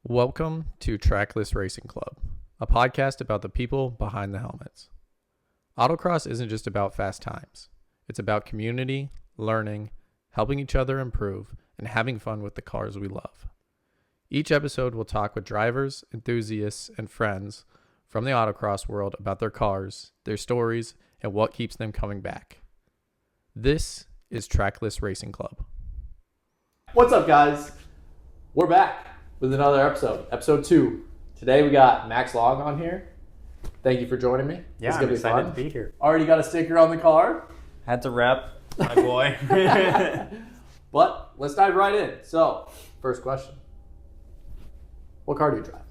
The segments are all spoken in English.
Welcome to Trackless Racing Club, a podcast about the people behind the helmets. Autocross isn't just about fast times. It's about community, learning, helping each other improve, and having fun with the cars we love. Each episode will talk with drivers, enthusiasts, and friends from the autocross world about their cars, their stories, and what keeps them coming back. This is Trackless Racing Club. What's up, guys? We're back with another episode 2. Today we got Max Log on here. Thank you for joining me. Yeah, it's gonna I'm be excited fun. to be here. Already got a sticker on the car, Had to rep, my boy. but let's dive right in. So, first question: what car do you drive?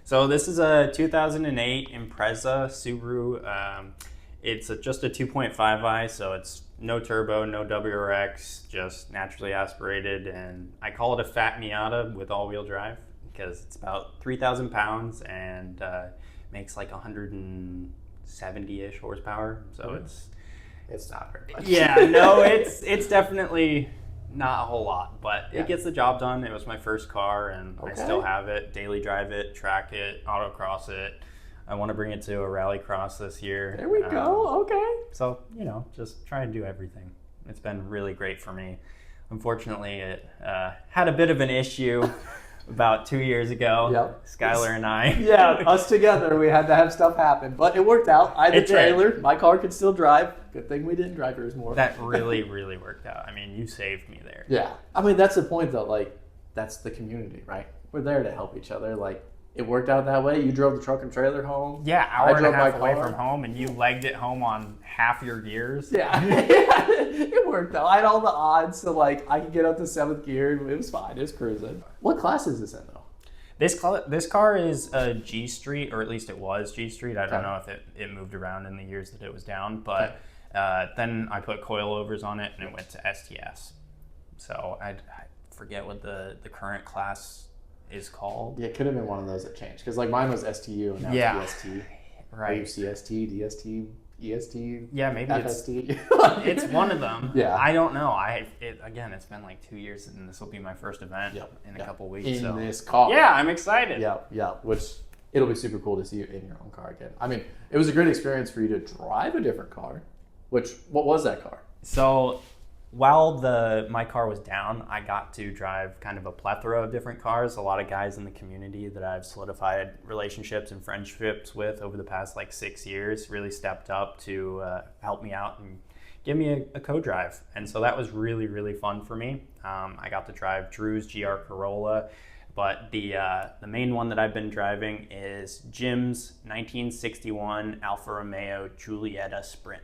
So this is a 2008 Impreza Subaru. It's just a 2.5i, so it's no turbo, no WRX, just naturally aspirated, and I call it a fat Miata with all-wheel drive because it's about 3,000 pounds and makes like 170-ish horsepower. So It's not very much. yeah, no, it's definitely not a whole lot, but it gets the job done. It was my first car, and I still have it. Daily drive it, track it, autocross it. I want to bring it to a rally cross this year. There we go. Okay. So, just try and do everything. It's been really great for me. Unfortunately, it had a bit of an issue about 2 years ago. Yep. Skylar and I. Yeah, us together, we had to have stuff happen, but it worked out. I had the It did. trailer. My car could still drive. Good thing we didn't drive yours more. That really, really worked out. I mean, you saved me there. Yeah. I mean, that's the point, though. Like, that's the community, right? We're there to help each other. Like, it worked out that way. You drove the truck and trailer home. Yeah, I hour and a drove my half away car. from home, and you legged it home on half your gears. Yeah. It worked out. I had all the odds, so, like, I could get up to 7th gear. It was fine. It was cruising. What class is this in, though? This car is a G Street, or at least it was G Street. I don't Okay. know if it moved around in the years that it was down, but then I put coilovers on it, and it went to STS. So I forget what the current class is called. Yeah, it could have been one of those that changed. Because, like, mine was STU and now Yeah. it's DST. Right. Are you CST, DST, EST, Yeah, maybe FST? it's one of them. Yeah. I don't know. Again, it's been like 2 years, and this will be my first event in a couple weeks. In so. this car. Yeah, I'm excited. Yeah, which it'll be super cool to see you in your own car again. I mean, it was a great experience for you to drive a different car. What was that car? So while my car was down, I got to drive kind of a plethora of different cars. A lot of guys in the community that I've solidified relationships and friendships with over the past 6 years really stepped up to help me out and give me a co-drive. And so that was really, really fun for me. I got to drive Drew's GR Corolla, but the main one that I've been driving is Jim's 1961 Alfa Romeo Giulietta Sprint.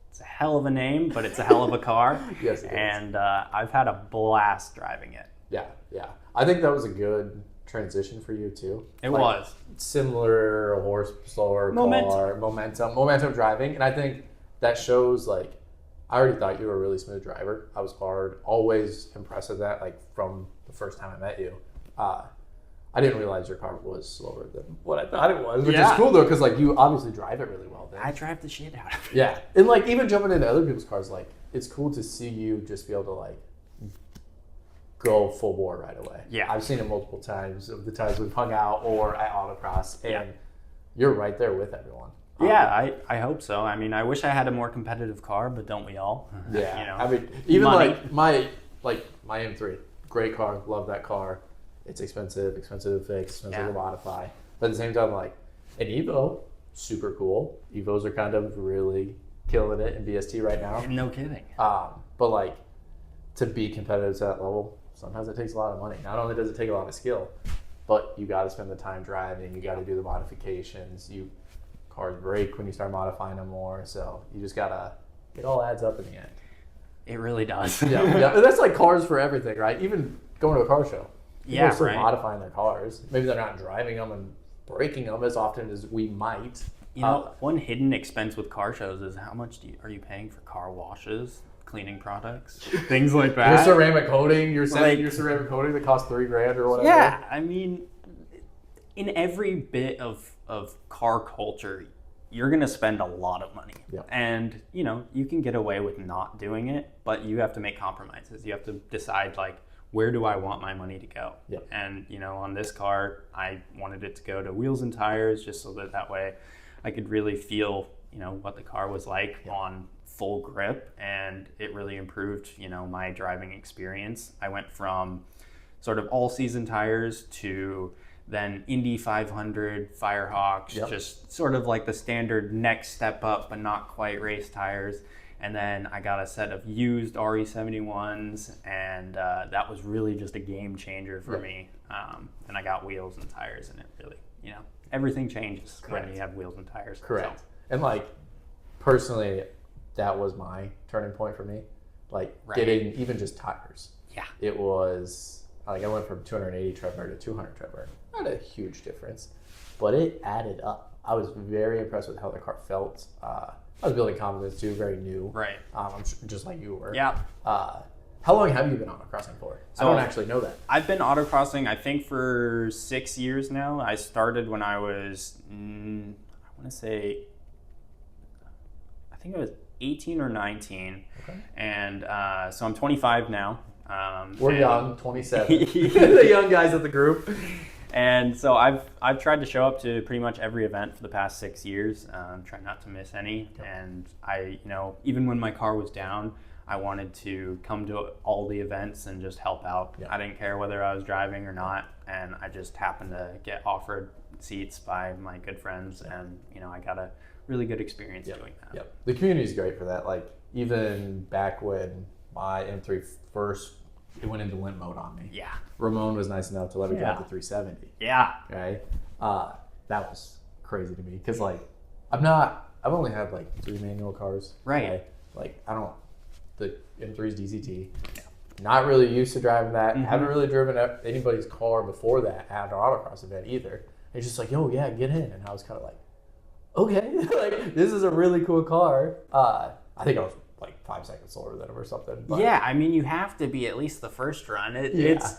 It's a hell of a name, but it's a hell of a car. Yes, it is. And I've had a blast driving it. Yeah. I think that was a good transition for you too. It was. Similar slower car, momentum driving, and I think that shows. I already thought you were a really smooth driver. I was always impressed with that. From the first time I met you, I didn't realize your car was slower than what I thought it was, which is cool though, because you obviously drive it really well. Then. I drive the shit out of it. Yeah, and even jumping into other people's cars, it's cool to see you just be able to go full bore right away. Yeah. I've seen it multiple times of the times we've hung out or at autocross, and you're right there with everyone. Yeah, I hope so. I mean, I wish I had a more competitive car, but don't we all? Yeah, I mean, even money. my M3, great car, love that car. It's expensive to fix, expensive to modify. But at the same time, an Evo, super cool. Evos are kind of really killing it in VST right now. No kidding. But to be competitive to that level, sometimes it takes a lot of money. Not only does it take a lot of skill, but you got to spend the time driving. You got to do the modifications. Cars break when you start modifying them more. So you just gotta. It all adds up in the end. It really does. Yeah. And that's cars for everything, right? Even going to a car show. People are still right. modifying their cars. Maybe they're not driving them and breaking them as often as we might. One hidden expense with car shows is how much are you paying for car washes, cleaning products, things like that. Your ceramic coating, your ceramic coating that costs $3,000 or whatever. Yeah, I mean, in every bit of car culture, you're going to spend a lot of money. Yep. And, you can get away with not doing it, but you have to make compromises. You have to decide, where do I want my money to go? Yep. And, on this car, I wanted it to go to wheels and tires just so that way I could really feel, what the car was like on full grip, and it really improved, my driving experience. I went from sort of all season tires to then Indy 500, Firehawks, just sort of like the standard next step up, but not quite race tires. And then I got a set of used RE71s, and that was really just a game changer for me. And I got wheels and tires, and it really, everything changes when you have wheels and tires. Correct. So. And like, personally, that was my turning point for me. Like getting even just tires. Yeah. It was like I went from 280 tread wear to 200 tread wear. Not a huge difference, but it added up. I was very impressed with how the car felt. I was building confidence too, very new. Right. I'm just like you were. Yeah. How long have you been autocrossing for? So I don't actually know that. I've been autocrossing, I think, for 6 years now. I started when I was, I want to say, I think it was 18 or 19. Okay. And so I'm 25 now. We're young, 27. The young guys of the group. And so I've tried to show up to pretty much every event for the past 6 years, trying not to miss any. Yep. And I, even when my car was down, I wanted to come to all the events and just help out. Yep. I didn't care whether I was driving or not, and I just happened to get offered seats by my good friends, and I got a really good experience doing that. Yep. The community is great for that. Like even back when my M3 first, it went into limp mode on me. Yeah. Ramon was nice enough to let me drive the 370. Yeah. Okay. That was crazy to me because like I've only had like 3 manual cars. Right. Okay? Like the M3's DCT. Yeah. Not really used to driving that. Mm-hmm. Haven't really driven anybody's car before that at an autocross event either. It's just like, oh yeah, get in. And I was kind of like, okay, like this is a really cool car. I think I was like 5 seconds slower than him or something. But. Yeah, I mean, you have to be at least the first run. It's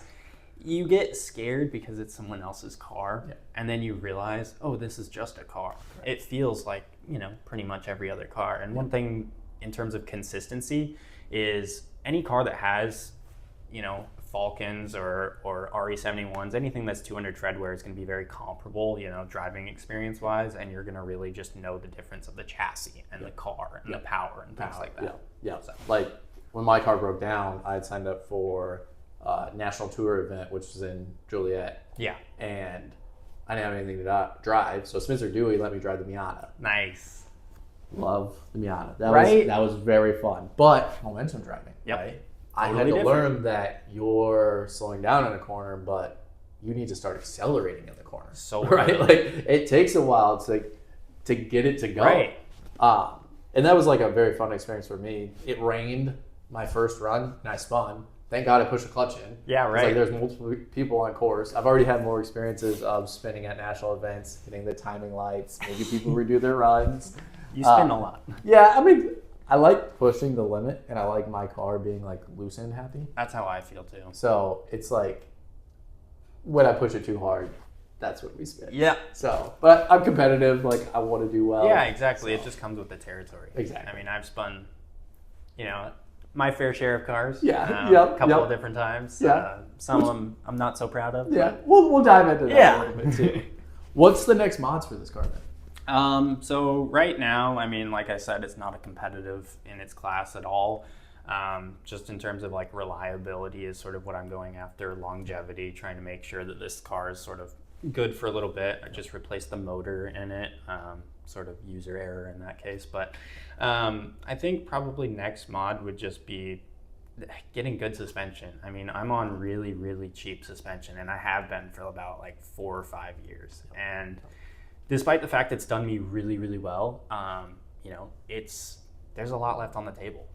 you get scared because it's someone else's car, and then you realize, oh, this is just a car. Right. It feels like pretty much every other car. And one thing in terms of consistency is any car that has Falcons or RE71s, anything that's 200 tread wear is going to be very comparable, driving experience wise, and you're going to really just know the difference of the chassis and the car and the power and things like that. Yeah. So. Like when my car broke down, I had signed up for a national tour event, which was in Joliet. Yeah. And I didn't have anything to drive, so Spencer Dewey let me drive the Miata. Nice. Love the Miata. That was very fun. But momentum driving. Yep. Right? I had to learn that you're slowing down in a corner, but you need to start accelerating in the corner. So right, like it takes a while to get it to go. Right. And that was like a very fun experience for me. It rained my first run, and I spun. Thank God I pushed the clutch in. Yeah, right. Like there's multiple people on course. I've already had more experiences of spinning at national events, hitting the timing lights, making people redo their runs. You spin a lot. Yeah, I mean. I like pushing the limit, and I like my car being like loose and happy. That's how I feel too. So it's like when I push it too hard, that's when we spin. Yeah. So, but I'm competitive. Like I want to do well. Yeah, exactly. So. It just comes with the territory. Exactly. I mean, I've spun, my fair share of cars. Yeah. A couple of different times. Yeah. Some of them I'm not so proud of. Yeah. We'll dive into that a little bit too. What's the next mods for this car then? So right now, I mean, like I said, it's not a competitive in its class at all. Just in terms of like reliability is sort of what I'm going after, longevity, trying to make sure that this car is sort of good for a little bit. I just replaced the motor in it, sort of user error in that case. But I think probably next mod would just be getting good suspension. I mean, I'm on really, really cheap suspension, and I have been for about like 4 or 5 years. And despite the fact it's done me really, really well, there's a lot left on the table.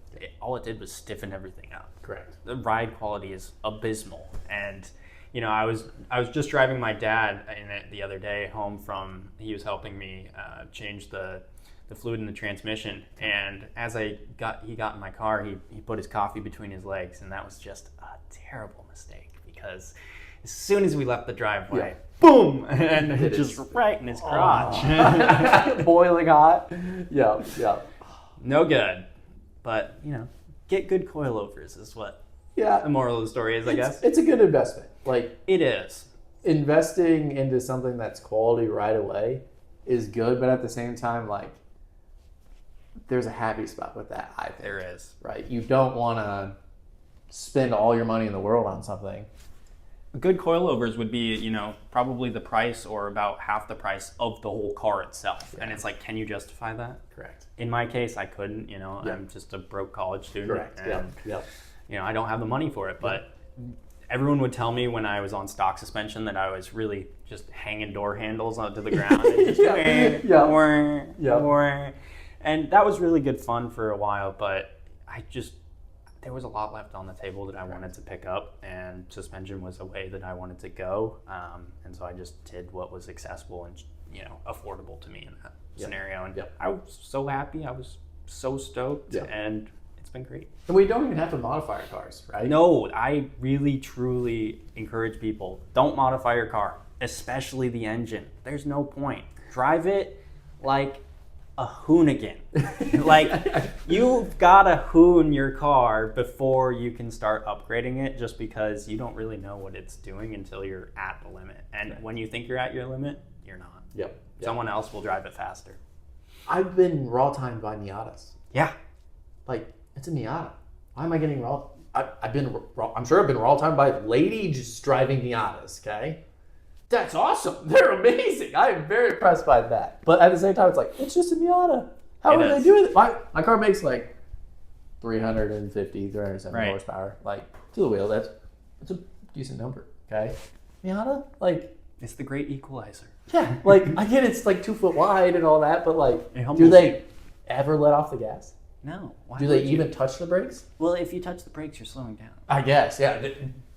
All it did was stiffen everything up. Correct. The ride quality is abysmal, and I was just driving my dad in it the other day home from. He was helping me change the fluid in the transmission, and as he got in my car, he put his coffee between his legs, and that was just a terrible mistake because as soon as we left the driveway. Yeah. Boom! And it just right in his crotch. Boiling hot. Yeah. No good. But, get good coilovers is what The moral of the story is, I guess. It's a good investment. Like, it is. Investing into something that's quality right away is good, but at the same time, like, there's a happy spot with that, I think. There is. Right? You don't want to spend all your money in the world on something. Good coilovers would be, you know, probably the price or about half the price of the whole car itself. Yeah. And it's like, can you justify that? Correct. In my case, I couldn't, you know, I'm just a broke college student. Correct. And, yep. You know, I don't have the money for it, but everyone would tell me when I was on stock suspension that I was really just hanging door handles onto the ground and just and that was really good fun for a while, but there was a lot left on the table that I wanted to pick up, and suspension was a way that I wanted to go. And so I just did what was accessible and, you know, affordable to me in that scenario. And I was so happy. I was so stoked, and it's been great. And we don't even have to modify our cars, right? No, I really, truly encourage people, don't modify your car, especially the engine. There's no point. Drive it like a hoonigan. Like, you've got to hoon your car before you can start upgrading it, just because you don't really know what it's doing until you're at the limit. And when you think you're at your limit, you're not. Someone else will drive it faster. I've been raw-timed by Miatas. Yeah. Like, it's a Miata. Why am I getting raw? I'm sure I've been raw-timed by ladies driving Miatas, okay? That's awesome. They're amazing. I am very impressed by that. But at the same time, it's like, it's just a Miata. How are they doing it? My car makes like 370 horsepower. Like, to the wheel, that's a decent number, okay? Miata, like... It's the great equalizer. Yeah, like, I get it's like 2 foot wide and all that, but like, do they ever let off the gas? No. Do they even touch the brakes? Well, if you touch the brakes, you're slowing down. I guess, yeah.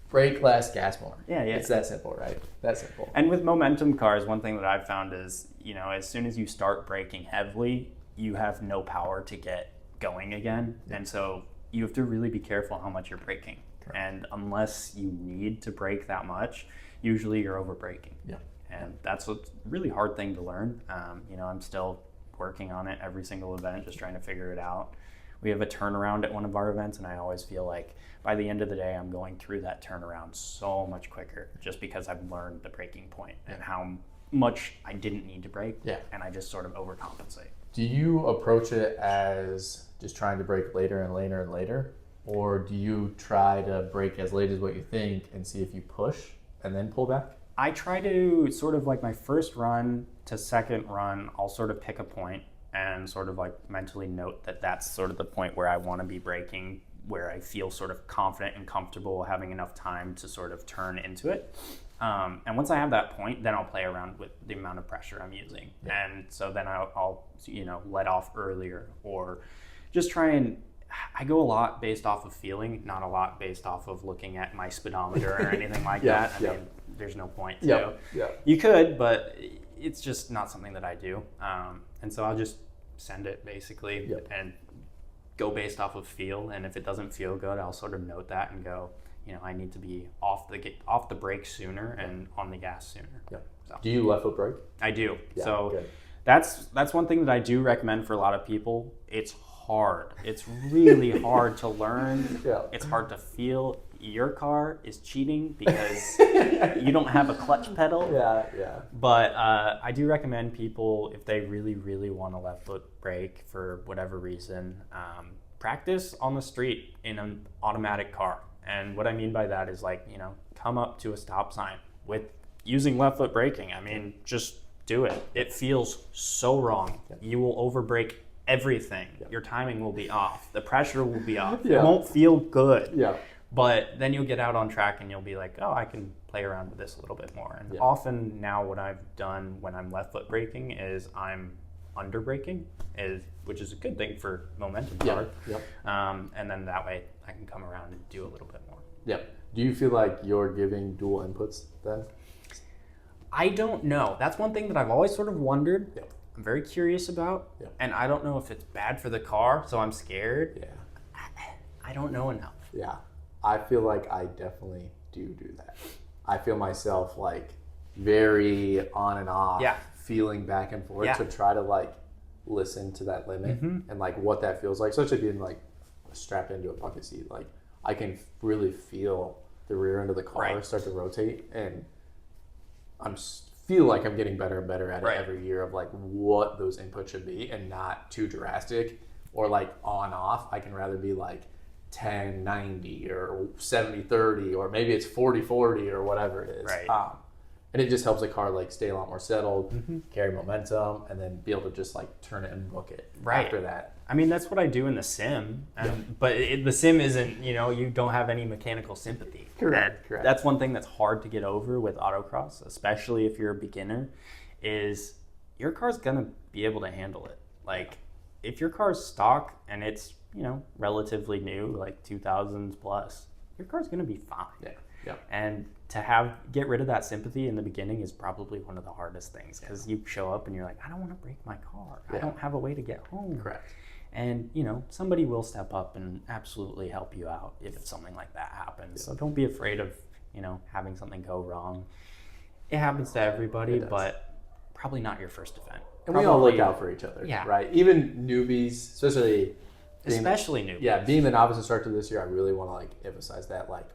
Brake less, gas more. Yeah. It's that simple, right? That simple. And with momentum cars, one thing that I've found is, you know, as soon as you start braking heavily, you have no power to get going again. And so you have to really be careful how much you're braking. Correct. And unless you need to brake that much, usually you're over braking. Yeah. And that's a really hard thing to learn. You know, I'm still working on it every single event, just trying to figure it out. We have a turnaround at one of our events, and I always feel like by the end of the day, I'm going through that turnaround so much quicker, just because I've learned the braking point and how much I didn't need to brake, and I just sort of overcompensate. Do you approach it as just trying to brake later and later and later, or do you try to brake as late as what you think and see if you push and then pull back? I try to sort of like my first run to second run, I'll sort of pick a point and sort of like mentally note that that's sort of the point where I want to be braking, where I feel sort of confident and comfortable having enough time to sort of turn into it. And once I have that point, then I'll play around with the amount of pressure I'm using. Yeah. And so then I'll you know, let off earlier, or just try and, I go a lot based off of feeling, not a lot based off of looking at my speedometer or anything like that. I mean, there's no point to. You could, but it's just not something that I do. And so I'll just send it basically and go based off of feel. And if it doesn't feel good, I'll sort of note that and go, you know, I need to be off the brake sooner and on the gas sooner. So. Do you left foot brake? I do. So that's one thing that I do recommend for a lot of people. It's hard. It's really hard to learn. It's hard to feel. Your car is cheating because you don't have a clutch pedal. But I do recommend people, if they really, really want a left foot brake for whatever reason, practice on the street in an automatic car. And what I mean by that is, like, you know, come up to a stop sign with using left foot braking. I mean, just do it. It feels so wrong. You will over brake everything. Your timing will be off. The pressure will be off. It won't feel good. But then you'll get out on track and you'll be like, oh, I can play around with this a little bit more. And often now what I've done when I'm left foot braking is I'm under braking, which is a good thing for momentum car. And then that way I can come around and do a little bit more. Do you feel like you're giving dual inputs then? I don't know. That's one thing that I've always sort of wondered. I'm very curious about. And I don't know if it's bad for the car, so I'm scared. I don't know enough. I feel like I definitely do that. I feel myself like very on and off, feeling back and forth to try to like listen to that limit and like what that feels like, especially being like strapped into a bucket seat. Like I can really feel the rear end of the car start to rotate, and feel like I'm getting better and better at it every year of like what those inputs should be, and not too drastic or like on off. I can rather be like 10-90 or 70-30, or maybe it's 40-40 or whatever it is. And it just helps the car like stay a lot more settled, carry momentum, and then be able to just like turn it and book it after that. I mean, that's what I do in the sim, but the sim isn't, you don't have any mechanical sympathy. Correct. That's one thing that's hard to get over with autocross, especially if you're a beginner, is your car's going to be able to handle it. Like, if your car's stock and it's, relatively new, like 2000s plus, your car's going to be fine. And to get rid of that sympathy in the beginning is probably one of the hardest things, because you show up and you're like, I don't want to break my car. I don't have a way to get home. Correct. And, somebody will step up and absolutely help you out if something like that happens. So don't be afraid of, having something go wrong. It happens to everybody, but probably not your first event. And we all look out for each other, right? Even newbies, especially newbies. Yeah, being the novice instructor this year, I really want to like emphasize that, like,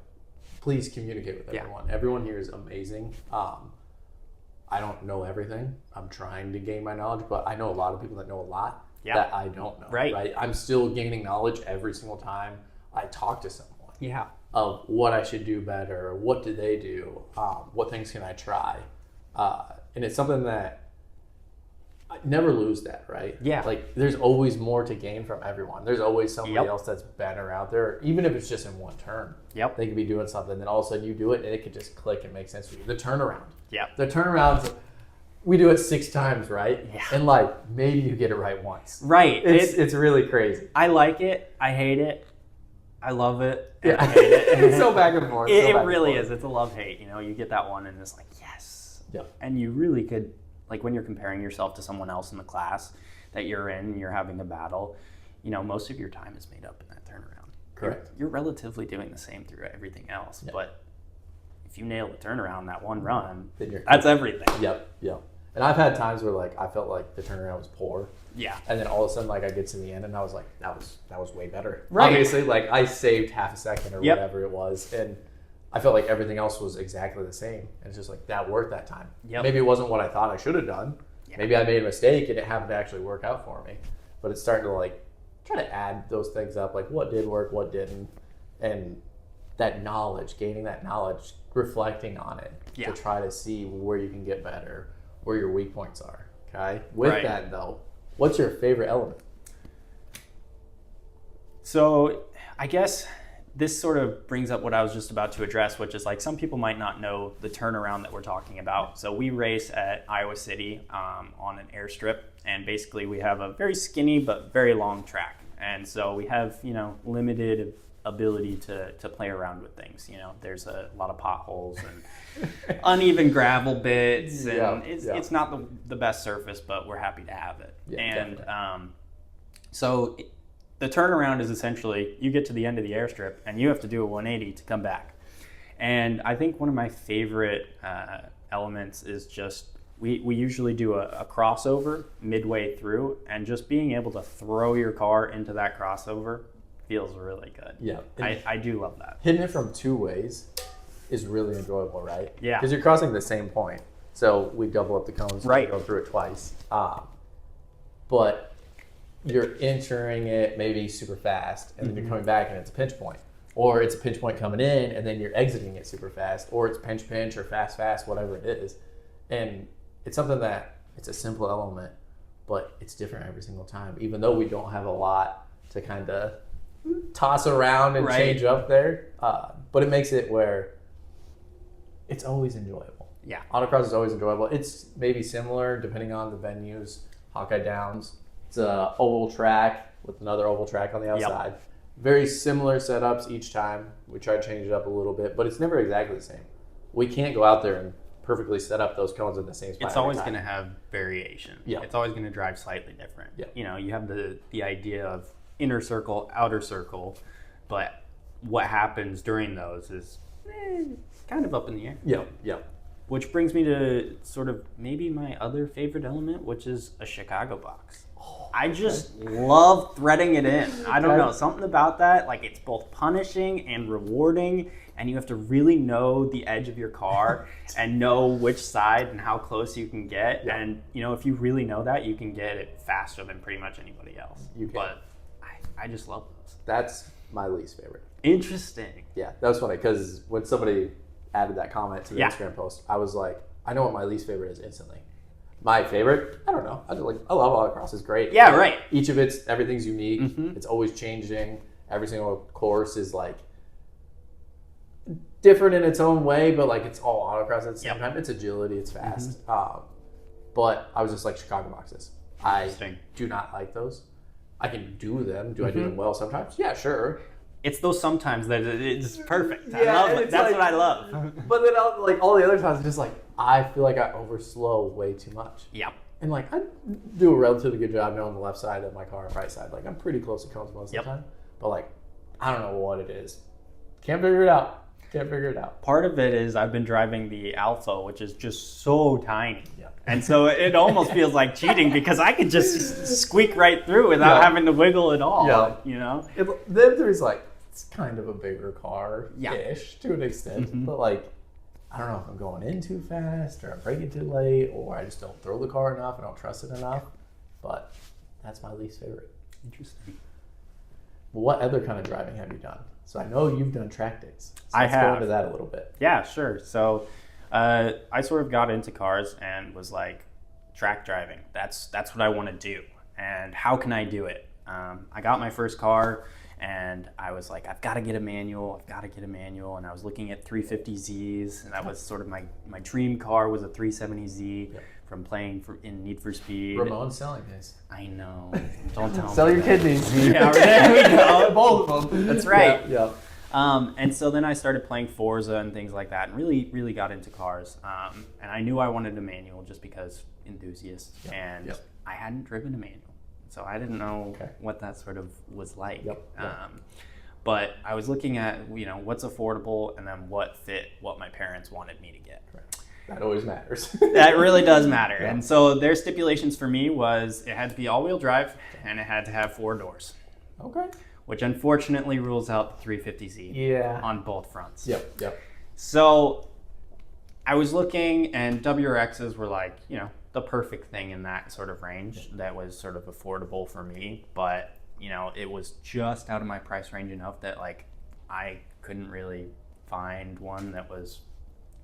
please communicate with everyone. Everyone here is amazing. I don't know everything. I'm trying to gain my knowledge, but I know a lot of people that know a lot that I don't know. Right? I'm still gaining knowledge every single time I talk to someone. Of what I should do better, what do they do, what things can I try, and it's something that I never lose that, right? Like, there's always more to gain from everyone. There's always somebody else that's better out there, even if it's just in one turn. They could be doing something, then all of a sudden you do it, and it could just click and make sense for you. The turnaround. The turnarounds, we do it 6 times, right? And like, maybe you get it right once. It's really crazy. I like it. I hate it. I love it. I hate it. It's so back and forth. It really is. It's a love-hate. You get that one, and it's like, yes. And you really could, like, when you're comparing yourself to someone else in the class that you're in and you're having a battle, most of your time is made up in that turnaround. Correct. You're relatively doing the same through everything else, but if you nail the turnaround that one run, that's everything. And I've had times where like I felt like the turnaround was poor. And then all of a sudden, like, I get to the end and I was like, that was way better. Obviously, like, I saved half a second or whatever it was, and I felt like everything else was exactly the same. And it's just like, that worked that time. Maybe it wasn't what I thought I should have done. Maybe I made a mistake and it happened to actually work out for me. But it's starting to like try to add those things up, like what did work, what didn't, and that knowledge, gaining that knowledge, reflecting on it to try to see where you can get better, where your weak points are. Okay. With that though, what's your favorite element? So I guess this sort of brings up what I was just about to address, which is like some people might not know the turnaround that we're talking about. So we race at Iowa City on an airstrip, and basically we have a very skinny but very long track. And so we have, limited ability to play around with things. There's a lot of potholes and uneven gravel bits, and it's not the best surface, but we're happy to have it. So the turnaround is essentially you get to the end of the airstrip and you have to do a 180 to come back. And I think one of my favorite elements is just we usually do a crossover midway through, and just being able to throw your car into that crossover feels really good. I do love that. Hitting it from 2 ways is really enjoyable, right? Because you're crossing the same point. So we double up the cones, go through it twice. But you're entering it maybe super fast, and then you're coming back and it's a pinch point. Or it's a pinch point coming in, and then you're exiting it super fast. Or it's pinch or fast, whatever it is. And it's something that, it's a simple element, but it's different every single time. Even though we don't have a lot to kind of toss around and change up there. But it makes it where it's always enjoyable. Autocross is always enjoyable. It's maybe similar depending on the venues. Hawkeye Downs, it's a oval track with another oval track on the outside. Very similar setups each time. We try to change it up a little bit, but it's never exactly the same. We can't go out there and perfectly set up those cones in the same spot. It's always going to have variation. It's always going to drive slightly different. You have the idea of inner circle, outer circle, but what happens during those is kind of up in the air. Which brings me to sort of maybe my other favorite element, which is a Chicago box. I just love threading it in. I don't know, something about that. Like, it's both punishing and rewarding, and you have to really know the edge of your car and know which side and how close you can get. Yeah. And, you know, if you really know that, you can get it faster than pretty much anybody else. You can. But I just love those. That's my least favorite. Interesting. Yeah, that was funny because when somebody added that comment to the Instagram post, I was like, I know what my least favorite is instantly. My favorite, I don't know. I love autocross. It's great. Yeah, right. Each of everything's unique. Mm-hmm. It's always changing. Every single course is like different in its own way, but like it's all autocross at the same time. It's agility. It's fast. Mm-hmm. But I was just like Chicago boxes. I do not like those. I can do them. Do I do them well sometimes? Yeah, sure. It's those sometimes that it's perfect. I love it. That's like, what I love. But then all the other times, it's just like, I feel like I overslow way too much. Yep. And like, I do a relatively good job on the left side of my car and right side. Like, I'm pretty close to cones most of the time. But like, I don't know what it is. Can't figure it out. Part of it is I've been driving the Alpha, which is just so tiny. Yeah. And so it almost feels like cheating because I can just squeak right through without having to wiggle at all. Yeah. You know? Then there's like, it's kind of a bigger car-ish to an extent. Mm-hmm. But like, I don't know if I'm going in too fast or I'm braking too late or I just don't throw the car enough and don't trust it enough. But that's my least favorite. Interesting. What other kind of driving have you done? So I know you've done track days. So I have. Let's go into that a little bit. Yeah, sure. So I sort of got into cars and was like, track driving. That's what I want to do. And how can I do it? I got my first car and I was like, I've got to get a manual. And I was looking at 350Zs, and that was sort of my dream car was a 370Z. Yep. From playing in Need for Speed. Ramon's selling his. I know. Don't tell me. Sell your kidneys. Yeah, there we go. Both of them. That's right. Yeah. And so then I started playing Forza and things like that, and really got into cars. And I knew I wanted a manual just because enthusiast, and I hadn't driven a manual, so I didn't know what that sort of was like. But I was looking at what's affordable, and then what fit what my parents wanted me to get. Right. That always matters. That really does matter. Yeah. And so their stipulations for me was it had to be all-wheel drive and it had to have 4 doors. Okay. Which unfortunately rules out the 350Z on both fronts. Yep. So I was looking, and WRXs were like, the perfect thing in that sort of range that was sort of affordable for me. But, it was just out of my price range enough that like I couldn't really find one that was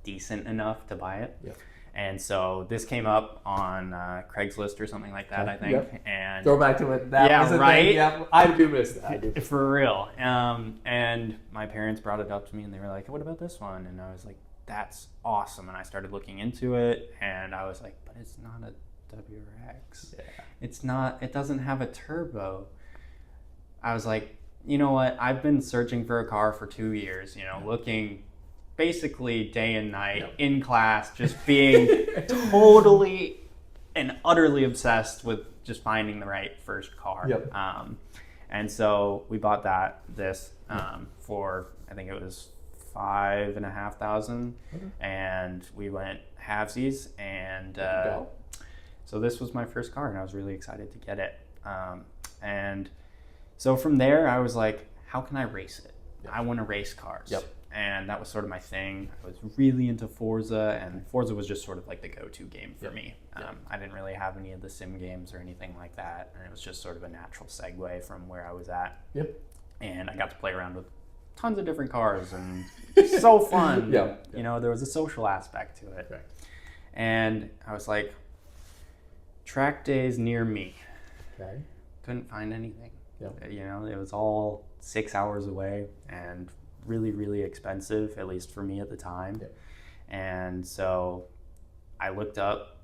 decent enough to buy it. Yep. And so this came up on Craigslist or something like that, I think. Yep. And go back to it. That was a thing. Yeah, I do miss that. For real. And my parents brought it up to me, and they were like, "What about this one?" And I was like, "That's awesome." And I started looking into it, and I was like, "But it's not a WRX. Yeah. It's not. It doesn't have a turbo." I was like, "You know what? I've been searching for a car for 2 years. Looking." Basically day and night in class, just being totally and utterly obsessed with just finding the right first car. Yep. And so we bought this for, I think it was $5,500, and we went halvesies, and so this was my first car, and I was really excited to get it. And so from there, I was like, how can I race it? Yep. I want to race cars. Yep. And that was sort of my thing. I was really into Forza, and Forza was just sort of like the go-to game for me. I didn't really have any of the sim games or anything like that, and it was just sort of a natural segue from where I was at. Yep. And I got to play around with tons of different cars, and so fun. There was a social aspect to it. Right. And I was like, track days near me. Okay. Couldn't find anything. Yep. It was all 6 hours away, and really expensive, at least for me at the time. Yep. And so I looked up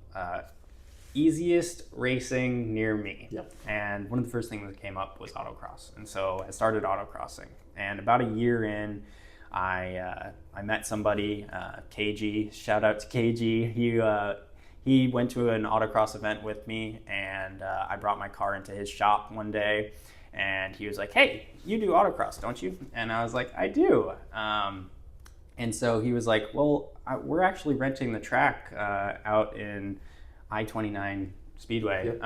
easiest racing near me. Yep. And one of the first things that came up was autocross. And so I started autocrossing. And about a year in, I met somebody, KG, shout out to KG. He went to an autocross event with me, and I brought my car into his shop one day. And he was like, "Hey, you do autocross, don't you?" And I was like, "I do." And so he was like, "Well, we're actually renting the track out in I-29 Speedway. Yep.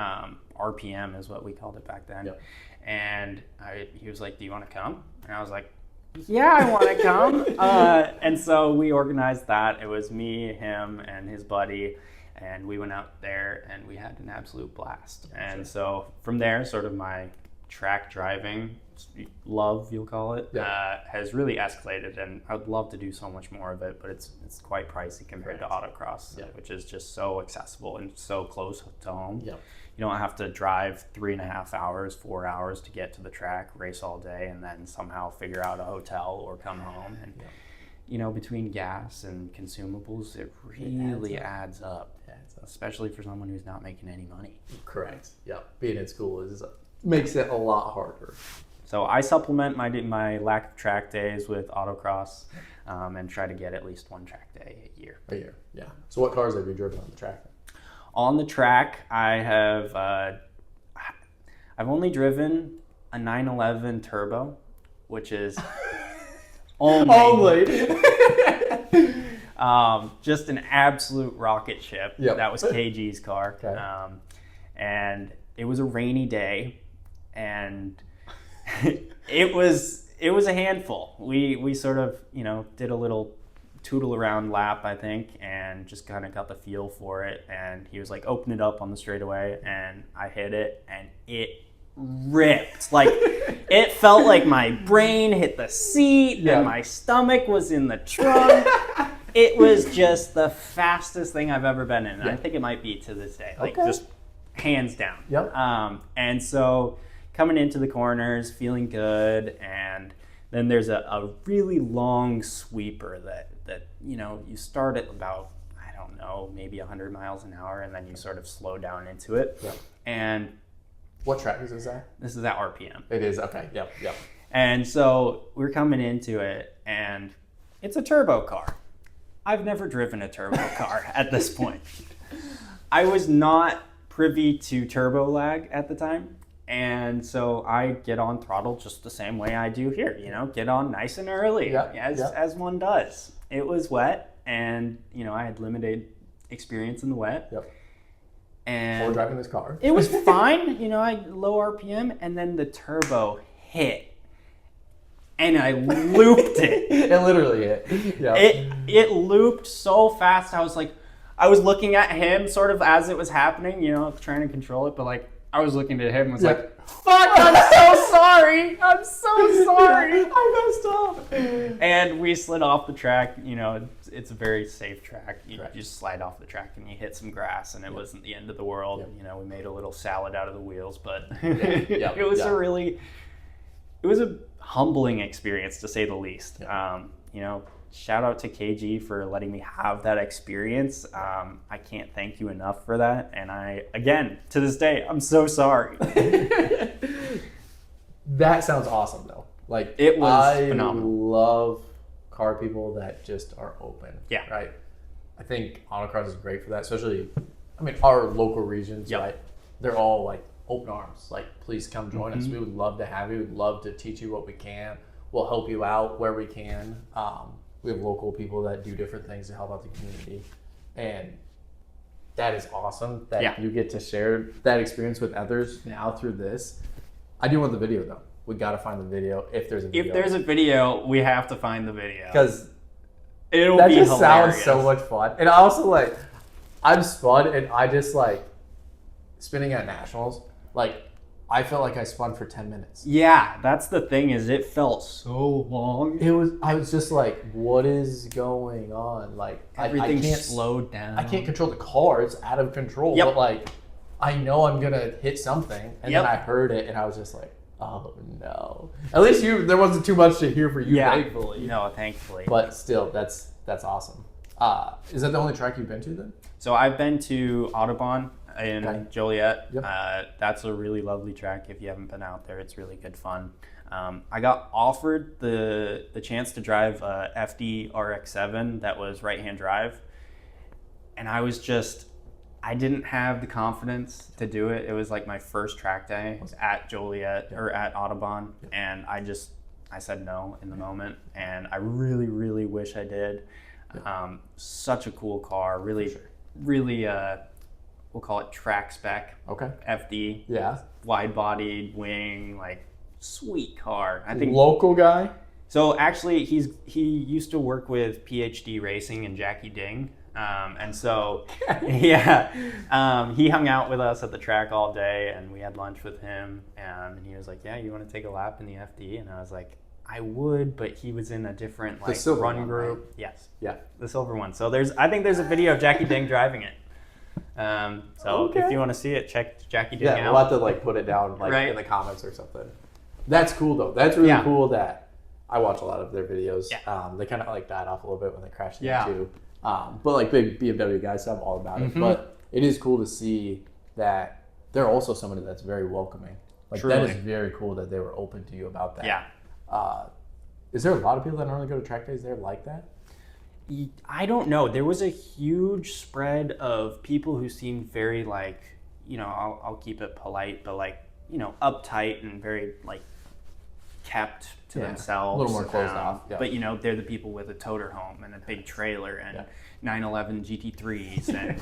RPM is what we called it back then. Yep. And he was like, do you want to come? And I was like, yeah, I want to come. And so we organized that. It was me, him, and his buddy. And we went out there and we had an absolute blast. And so from there, sort of my track driving love, you'll call it, has really escalated. And I would love to do so much more of it, but it's quite pricey compared to autocross, which is just so accessible and so close to home. Yep. You don't have to drive 3.5 hours, 4 hours to get to the track, race all day, and then somehow figure out a hotel or come home. And you know, between gas and consumables, it really adds up, especially for someone who's not making any money. Correct. Yeah. Being in school makes it a lot harder. So I supplement my lack of track days with autocross, and try to get at least one track day a year. Yeah. So what cars have you driven on the track? On the track, I've only driven a 911 Turbo, which is only just an absolute rocket ship. Yep. That was KG's car. Okay. And it was a rainy day, and it was a handful. We sort of, you know, did a little tootle around lap, I think, and just kind of got the feel for it. And he was like, open it up on the straightaway, and I hit it, and it ripped. Like, it felt like my brain hit the seat and my stomach was in the trunk. It was just the fastest thing I've ever been in. And I think it might be to this day, like just hands down. Yep. And so coming into the corners, feeling good, and then there's a really long sweeper that you know, you start at about, I don't know, maybe 100 miles an hour, and then you sort of slow down into it. Yep. And what track is this at? this is at RPM. It is, okay, yep. And so we're coming into it, and it's a turbo car. I've never driven a turbo car at this point. I was not privy to turbo lag at the time. And so I get on throttle just the same way I do here, you know, get on nice and early, as one does. It was wet, and, you know, I had limited experience in the wet. Yep. And before driving this car. It was fine, you know, I low RPM, and then the turbo hit. And I looped it. It literally hit. Yeah. It looped so fast. I was looking at him sort of as it was happening, you know, trying to control it, but like, I was looking at him and was like, fuck, I'm so sorry. I'm so sorry. I messed up. And we slid off the track. You know, it's a very safe track. You just slide off the track and you hit some grass, and it wasn't the end of the world. Yep. You know, we made a little salad out of the wheels, but it was a humbling experience, to say the least. Yeah. You know, shout out to KG for letting me have that experience. I can't thank you enough for that. And again, to this day, I'm so sorry. That sounds awesome, though. Like, it was phenomenal. I love car people that just are open. Yeah. Right. I think autocross is great for that, especially, I mean, our local regions, right? They're all like open arms. Like, please come join us. We would love to have you. We'd love to teach you what we can. We'll help you out where we can. We have local people that do different things to help out the community. And that is awesome that you get to share that experience with others now through this. I do want the video, though. We got to find the video if there's a video. If there's a video, we have to find the video. Because it'll that be just hilarious. Sounds so much fun. And I also, like, I'm spun, and I just, like, spinning at nationals, like, I felt like I spun for 10 minutes. Yeah, that's the thing, is it felt so long. I was just like, what is going on? Like, everything I can't slowed down. I can't control the car. It's out of control. But like, I know I'm going to hit something. And then I heard it, and I was just like, oh no. At least there wasn't too much to hear for you, thankfully. No, thankfully. But still, that's awesome. Is that the only track you've been to then? So I've been to Audubon in Joliet. Yep. That's a really lovely track. If you haven't been out there, it's really good fun. I got offered the chance to drive a FD RX-7 that was right-hand drive, and I didn't have the confidence to do it. It was like my first track day at Joliet or at Audubon, and I said no in the moment, and I really, really wish I did. Such a cool car, really we'll call it track spec. Okay. FD. Yeah. Wide bodied wing, like sweet car. I think local guy. So actually, he used to work with PhD Racing and Jackie Ding, and so yeah, he hung out with us at the track all day, and we had lunch with him, and he was like, "Yeah, you want to take a lap in the FD?" And I was like, "I would," but he was in a different like run group. Right? Yes, yeah, the silver one. So I think there's a video of Jackie Ding driving it. If you want to see it, check Jackie Ding out. Yeah, we'll have to like put it down like in the comments or something. That's cool though. That's really cool that. I watch a lot of their videos. Yeah. They kind of like died off a little bit when they crashed into. But like big BMW guys, so I'm all about it. But it is cool to see that they're also somebody that's very welcoming. Like that is very cool that they were open to you about that. Yeah. Is there a lot of people that normally go to track days there like that? I don't know. There was a huge spread of people who seemed very like, I'll keep it polite, but like, uptight and very like kept to themselves. A little more closed off. Yeah. But they're the people with a toter home and a big trailer and 911 GT3s and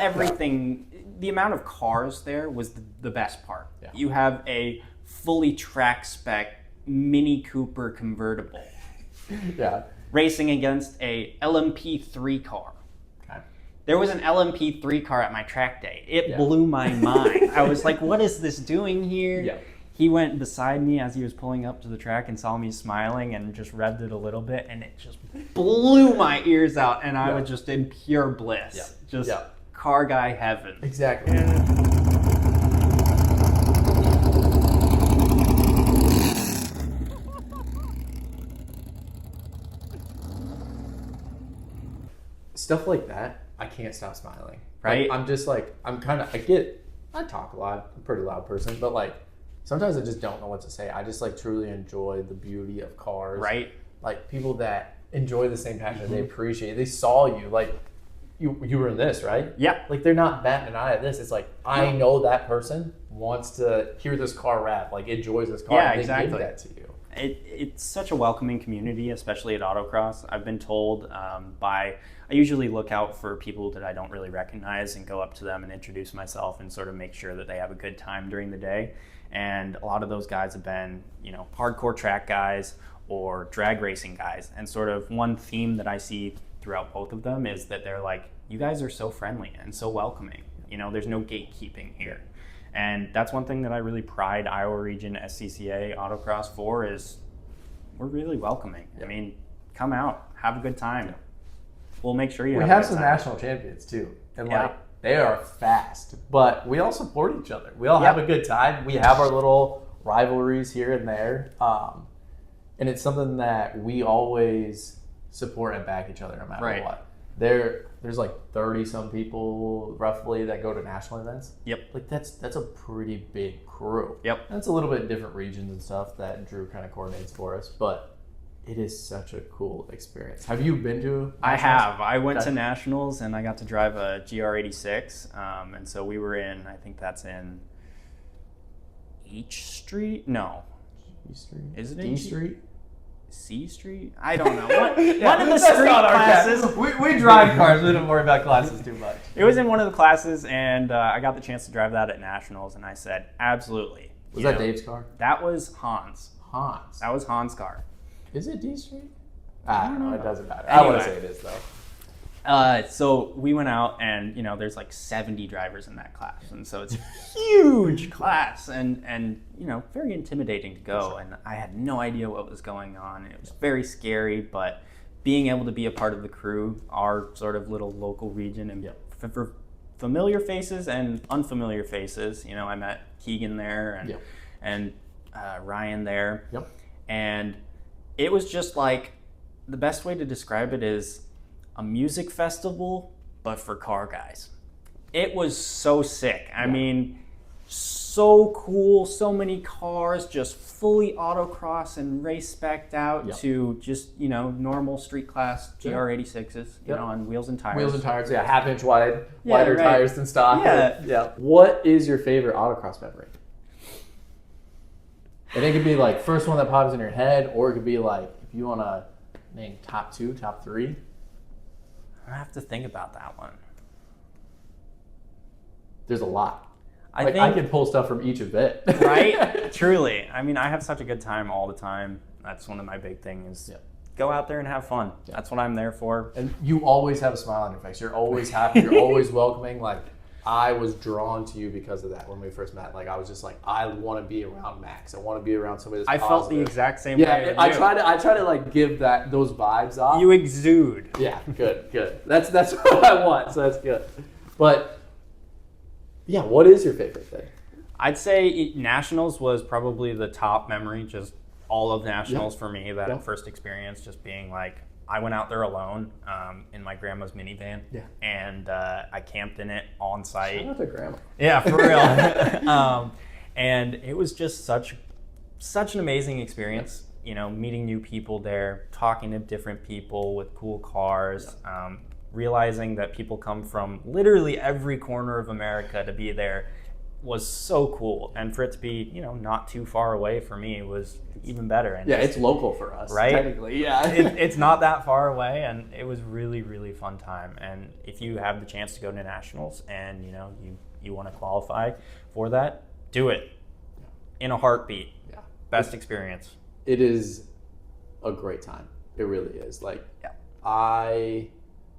everything. The amount of cars there was the best part. Yeah. You have a fully track spec Mini Cooper convertible. Yeah. Racing against a LMP3 car. Okay. There was an LMP3 car at my track day. It blew my mind. I was like, what is this doing here? Yeah. He went beside me as he was pulling up to the track and saw me smiling and just revved it a little bit, and it just blew my ears out, and I was just in pure bliss. Just car guy heaven. Exactly. Stuff like that, I can't stop smiling. Right? Like, I'm just like, I talk a lot, I'm a pretty loud person, but like, sometimes I just don't know what to say. I just like truly enjoy the beauty of cars. Right. Like people that enjoy the same passion, they appreciate it. They saw you. Like you were in this, right? Yeah. Like they're not batting an eye at this. It's like, I know that person wants to hear this car rap, like enjoys this car. Yeah, and they exactly. give that to you. It's such a welcoming community, especially at autocross. I've been told I usually look out for people that I don't really recognize and go up to them and introduce myself and sort of make sure that they have a good time during the day. And a lot of those guys have been, hardcore track guys or drag racing guys. And sort of one theme that I see throughout both of them is that they're like, you guys are so friendly and so welcoming. There's no gatekeeping here. And that's one thing that I really pride Iowa Region SCCA Autocross for is we're really welcoming. Yeah. I mean, come out, have a good time. Yeah. We'll make sure you have some national champions too. And they are fast, but we all support each other. We all have a good time. We have our little rivalries here and there. And it's something that we always support and back each other no matter what. There's like 30 some people roughly that go to national events. Yep. Like that's a pretty big crew. Yep. That's a little bit different regions and stuff that Drew kind of coordinates for us, but it is such a cool experience. Have you been to nationals? I have. I went to nationals and I got to drive a GR86. And so we were in, I think that's in H Street? No. E Street? Is it D Street? C Street? I don't know. One of the street classes. We drive cars. We don't worry about classes too much. It was in one of the classes, and I got the chance to drive that at nationals, and I said, absolutely. Was that Dave's car? That was Hans. That was Hans' car. Is it D Street? I don't know. It doesn't matter. Anyway. I want to say it is, though. So we went out and, there's like 70 drivers in that class. And so it's a huge class and very intimidating to go. And I had no idea what was going on. It was very scary, but being able to be a part of the crew, our sort of little local region, and for familiar faces and unfamiliar faces, I met Keegan there and Ryan there. Yep. And it was just like, the best way to describe it is a music festival, but for car guys. It was so sick. I mean, so cool, so many cars, just fully autocross and race spec'd out to just, normal street class GR86s, on wheels and tires. Wheels and tires, half-inch wide, wider tires than stock. Yeah. What is your favorite autocross memory? And it could be like first one that pops in your head, or it could be like, if you want to name top 2, top 3. I have to think about that one. there's a lot. I like think I can pull stuff from each event. right? Truly. I mean, I have such a good time all the time. That's one of my big things. Go out there and have fun. That's what I'm there for. And you always have a smile on your face. You're always happy. You're always welcoming. Like, I was drawn to you because of that when we first met. Like, I was just like, I want to be around Max. I want to be around somebody that's positive. Felt the exact same way. Yeah, I try to like give those vibes off. You exude. Yeah, good. That's what I want. So that's good. But yeah, what is your favorite thing? I'd say Nationals was probably the top memory. Just all of Nationals for me. That first experience, just being like, I went out there alone in my grandma's minivan, and I camped in it on site. Shout out to grandma. Yeah, for real. And it was just such an amazing experience. You know, meeting new people there, talking to different people with cool cars, realizing that people come from literally every corner of America to be there was so cool. And for it to be, you know, not too far away for me was even better. And it's local for us, right? Technically, yeah. It's not that far away, and it was really, really fun time. And if you have the chance to go to Nationals and, you know, you want to qualify for that, do it in a heartbeat. Yeah. Best experience. It is a great time. It really is. Like, I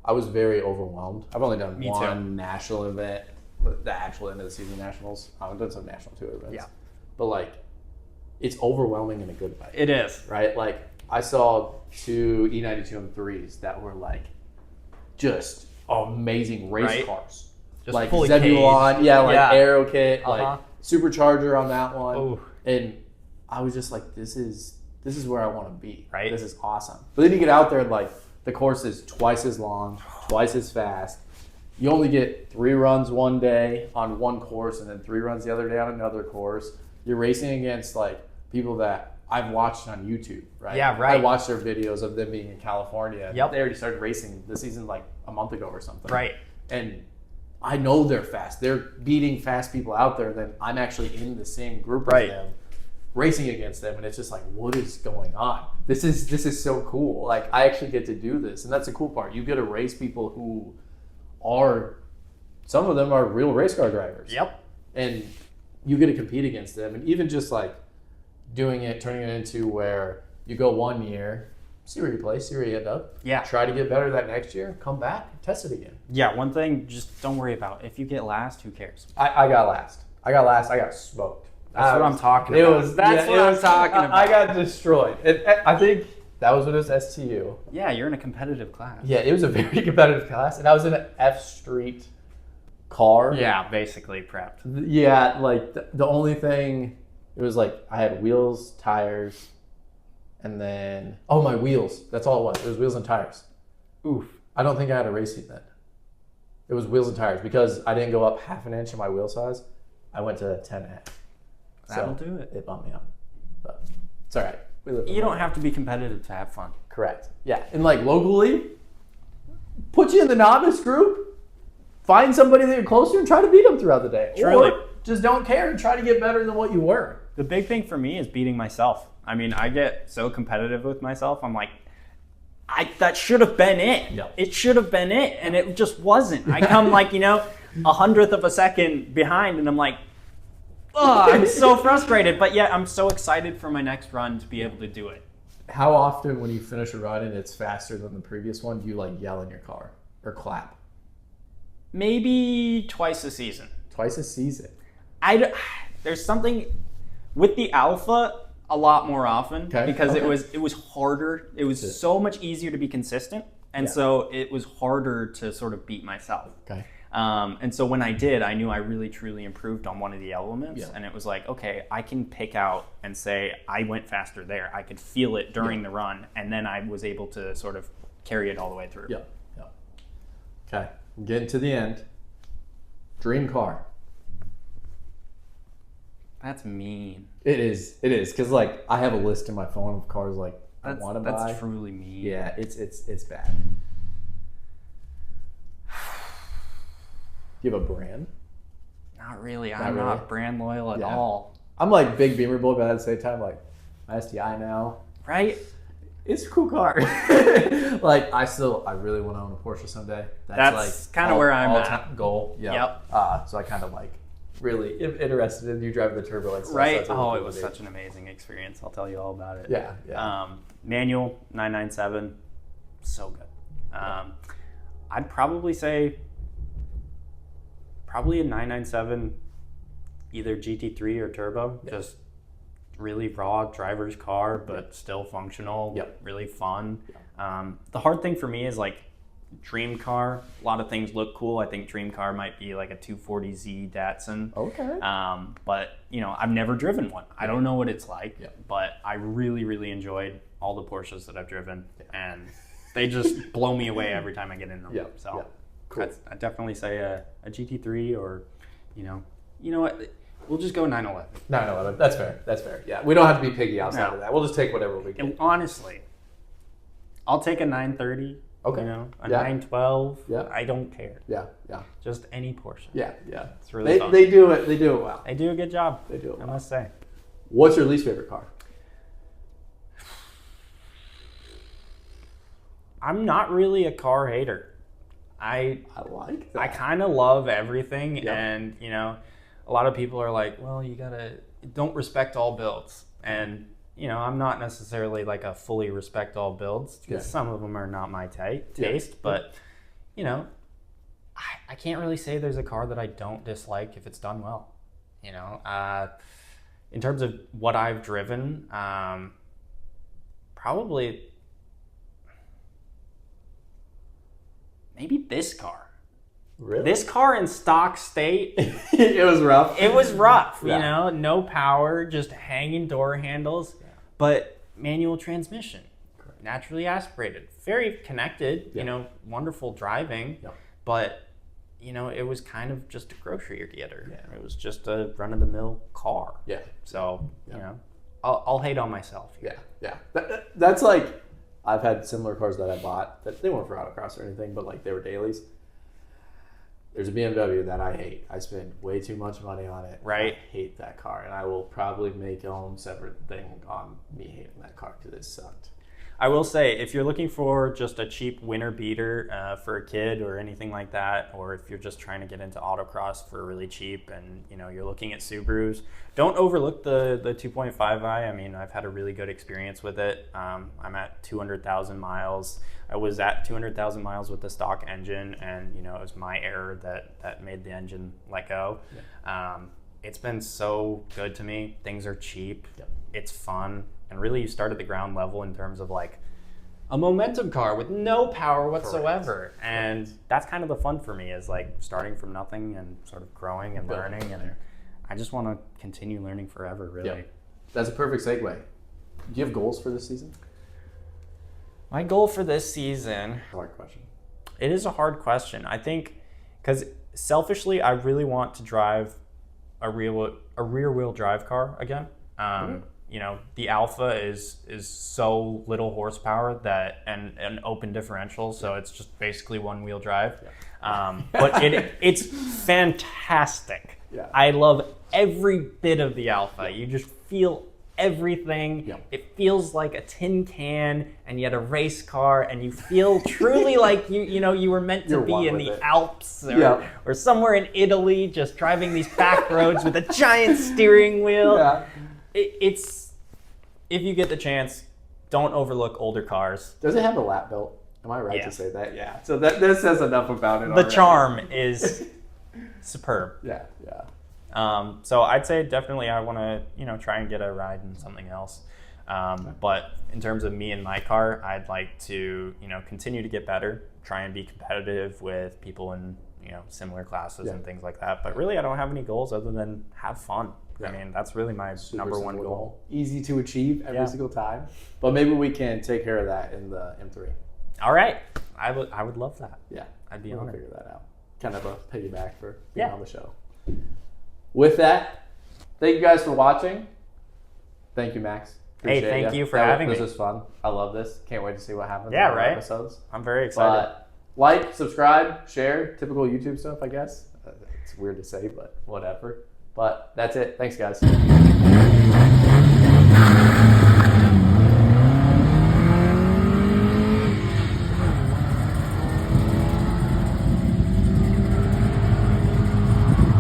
was very overwhelmed. I've only done one national event, the actual end of the season nationals. I've done some national tour events. Yeah. But like, it's overwhelming in a good way. It is. Right? Like, I saw 2 E92 M3s that were like just amazing race cars. Just like Zebulon, Aero kit, like supercharger on that one. Ooh. And I was just like, this is where I want to be. Right. This is awesome. But then you get out there and like the course is twice as long, twice as fast. You only get 3 runs one day on one course and then 3 runs the other day on another course. You're racing against like people that I've watched on YouTube, right? Yeah, right. I watched their videos of them being in California. Yep. They already started racing this season like a month ago or something. Right. And I know they're fast. They're beating fast people out there. Then I'm actually in the same group as them, racing against them, and it's just like, what is going on? This is so cool. Like, I actually get to do this, and that's the cool part. You get to race people who are, some of them are real race car drivers. Yep. And you get to compete against them, and even just like turning it into where you go 1 year, see where you place, see where you end up. Yeah. Try to get better that next year, come back, test it again. Yeah, one thing, just don't worry about. If you get last, who cares? I got last. I got smoked. That's what I'm talking about. That's what I'm talking about. I got destroyed. I think that was when it was STU. Yeah, you're in a competitive class. Yeah, it was a very competitive class, and I was in an F Street car. Yeah, basically prepped. Yeah, like the only thing, it was like I had wheels, tires, and then my wheels. That's all it was. It was wheels and tires. Oof. I don't think I had a race seat then. It was wheels and tires because I didn't go up half an inch in my wheel size. I went to 10 and a half. That'll do it. It bumped me up, but it's all right. You don't have to be competitive to have fun. Correct. Yeah, and like locally, put you in the novice group, find somebody that you're close to, and try to beat them throughout the day. Truly. Or just don't care and try to get better than what you were. The big thing for me is beating myself. I mean, I get so competitive with myself. I'm like, that should have been it. Yep. It should have been it, and it just wasn't. I come like, 100th of a second behind, and I'm like, oh, I'm so frustrated, but yet I'm so excited for my next run to be able to do it. How often when you finish a run and it's faster than the previous one, do you like yell in your car or clap? Maybe twice a season. Twice a season? There's something with the Alpha a lot more often because it was harder. It was so much easier to be consistent, and so it was harder to sort of beat myself. Okay. And so when I did, I knew I really truly improved on one of the elements, and it was like, okay, I can pick out and say I went faster there. I could feel it during the run, and then I was able to sort of carry it all the way through. Yeah. Okay, I'm getting to the end. Dream car. That's mean. It is, because like I have a list in my phone of cars like I want to buy. That's truly mean. Yeah, it's bad. Do you have a brand? Not really. I'm not brand loyal at all. I'm like big Beamer boy, but at the same time, like my STI now. Right? it's a cool car. Like I really want to own a Porsche someday. That's like kind of where I'm all-time goal. Yep. So I kind of like really interested in you driving the turbo and stuff. Right. So cool it was such an amazing experience. I'll tell you all about it. Yeah. Manual 997, so good. I'd probably say a 997, either GT3 or turbo. Yep. Just really raw driver's car, but still functional. Yep. Really fun. Yep. The hard thing for me is like dream car. A lot of things look cool. I think dream car might be like a 240Z Datsun. Okay. But I've never driven one. I don't know what it's like. Yep. But I really, really enjoyed all the Porsches that I've driven, and they just blow me away every time I get in them. Yep. So Yep. Cool. I'd definitely say a GT3 or, you know what? We'll just go 911. 911. That's fair. Yeah. We don't have to be picky outside of that. We'll just take whatever we get. And honestly, I'll take a 930. Okay. A Yeah. 912. Yeah. I don't care. Yeah. Just any Porsche. Yeah. It's really fun. They do it well. They do a good job. They do it well. I must say. What's your least favorite car? I'm not really a car hater. I like that. I kind of love everything, Yep. and a lot of people are like, well, you don't respect all builds, and I'm not necessarily like a fully respect all builds because some of them are not my taste, but I can't really say there's a car that I don't dislike if it's done well. In terms of what I've driven, probably maybe this car. Really? This car in stock state, It was rough. it was rough, Yeah. no power, just hanging door handles, but manual transmission, naturally aspirated, very connected, wonderful driving, but it was kind of just a grocery getter. Yeah. It was just a run-of-the-mill car. Yeah. So, I'll hate on myself. Yeah. That's like, I've had similar cars that I bought that they weren't for autocross or anything, but like they were dailies. There's a BMW that I hate. I spend way too much money on it. Right. I hate that car, and I will probably make a whole separate thing on me hating that car because it sucked. I will say, if you're looking for just a cheap winter beater for a kid or anything like that, or if you're just trying to get into autocross for really cheap and you're looking at Subarus, don't overlook the 2.5i. I mean, I've had a really good experience with it. I'm at 200,000 miles. I was at 200,000 miles with the stock engine, and it was my error that made the engine let go. Yeah. It's been so good to me. Things are cheap. Yep. It's fun. And really, you start at the ground level in terms of like a momentum car with no power whatsoever. Correct. And that's kind of the fun for me, is like starting from nothing and sort of growing and learning. And I just want to continue learning forever, really. Yep. That's a perfect segue. Do you have goals for this season? My goal for this season... Hard question. It is a hard question. I think because selfishly, I really want to drive a rear-wheel drive car again. The Alpha is so little horsepower that and an open differential, so it's just basically one-wheel drive. Yeah. But it's fantastic. Yeah. I love every bit of the Alpha. You just feel everything. Yeah. It feels like a tin can, and yet a race car, and you feel truly like you were meant to be in the Alps or somewhere in Italy, just driving these back roads with a giant steering wheel. Yeah. It's, if you get the chance, don't overlook older cars. Does it have a lap belt? Am I right to say that? Yeah. So that says enough about it. The already. charm is superb. Yeah. So I'd say definitely I want to try and get a ride in something else. But in terms of me and my car, I'd like to continue to get better, try and be competitive with people in similar classes and things like that. But really, I don't have any goals other than have fun. Yeah. I mean, that's really my number one goal. Easy to achieve every single time. But maybe we can take care of that in the M3. All right. I would love that. Yeah. I'd be honored. honored. Figure that out. Kind of a piggyback for being on the show. With that, thank you guys for watching. Thank you, Max. Appreciate thank you for having me. This was fun. I love this. Can't wait to see what happens in right. episodes. I'm very excited. Like, subscribe, share, typical YouTube stuff, I guess. It's weird to say, but whatever. But that's it. Thanks, guys.